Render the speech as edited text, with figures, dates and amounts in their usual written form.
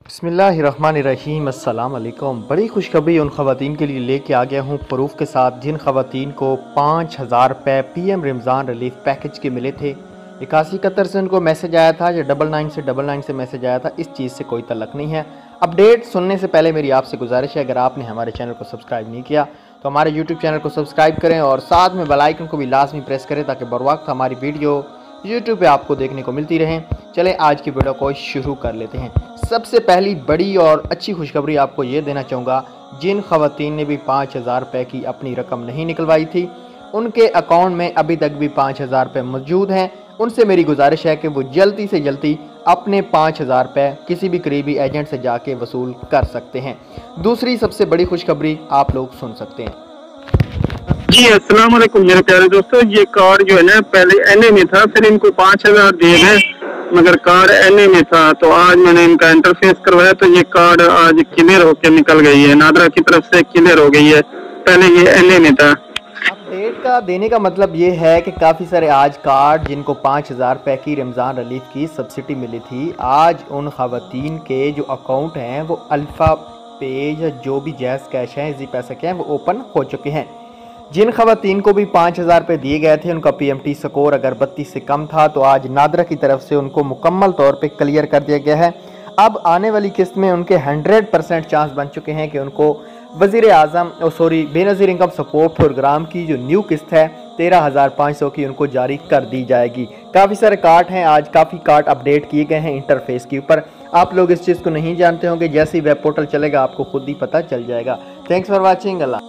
बिस्मिल्लाहिर्रहमानिर्रहीम अस्सलाम वालेकुम। बड़ी खुशखबरी उन ख़वातीन के लिए लेके आ गया हूँ प्रूफ के साथ जिन ख़वातीन को 5000 रुपये PM रमज़ान रिलीफ पैकेज के मिले थे। 8171 से उनको मैसेज आया था या 99 से मैसेज आया था। इस चीज़ से कोई तल्लक नहीं है। अपडेट सुनने से पहले मेरी आपसे गुजारिश है, अगर आपने हमारे चैनल को सब्सक्राइब नहीं किया तो हमारे यूट्यूब चैनल को सब्सक्राइब करें और साथ में बेल आइकन को भी लाजमी प्रेस करें ताकि बर वक्त हमारी वीडियो यूट्यूब पे आपको देखने को मिलती रहें। चलें आज की वीडियो को शुरू कर लेते हैं। सबसे पहली बड़ी और अच्छी खुशखबरी आपको ये देना चाहूँगा, जिन ख़वातीन ने भी 5000 रुपये की अपनी रकम नहीं निकलवाई थी उनके अकाउंट में अभी तक भी 5000 रुपये मौजूद हैं। उनसे मेरी गुजारिश है कि वो जल्दी से जल्दी अपने 5000 रुपये किसी भी करीबी एजेंट से जाके वसूल कर सकते हैं। दूसरी सबसे बड़ी खुशखबरी आप लोग सुन सकते हैं। जी अस्सलाम वालेकुम मेरे प्यारे दोस्तों, ये कार्ड जो है ना पहले NA में था, फिर इनको 5000 दिए हैं मगर कार्ड NA में था, तो आज मैंने इनका इंटरफेस करवाया तो ये कार्ड आज क्लियर होकर निकल गई है, नादरा की तरफ से क्लियर हो गई है। पहले ये NA में था। अपडेट का देने का मतलब ये है कि काफ़ी सारे आज कार्ड जिनको 5000 रुपये की रमज़ान रिलीफ की सब्सिडी मिली थी, आज उन ख़वातीन के जो अकाउंट हैं वो अल्फ़ा पेज जो भी जैज़ कैश हैं इसी पैसे के हैं वो ओपन हो चुके हैं। जिन ख़वातीन को भी 5000 रुपये दिए गए थे उनका PMT स्कोर अगर 32 से कम था तो आज नादरा की तरफ से उनको मुकम्मल तौर पे क्लियर कर दिया गया है। अब आने वाली किस्त में उनके 100% चांस बन चुके हैं कि उनको वज़ीर आज़म बेनज़ीर इनकम सपोर्ट प्रोग्राम की जो न्यू किस्त है 13500 की उनको जारी कर दी जाएगी। काफ़ी सारे कार्ड हैं, आज काफ़ी कार्ड अपडेट किए गए हैं इंटरफेस के ऊपर। आप लोग इस चीज़ को नहीं जानते होंगे, जैसे ही वेब पोर्टल चलेगा आपको खुद ही पता चल जाएगा। Thanks for watching. अल्लाह।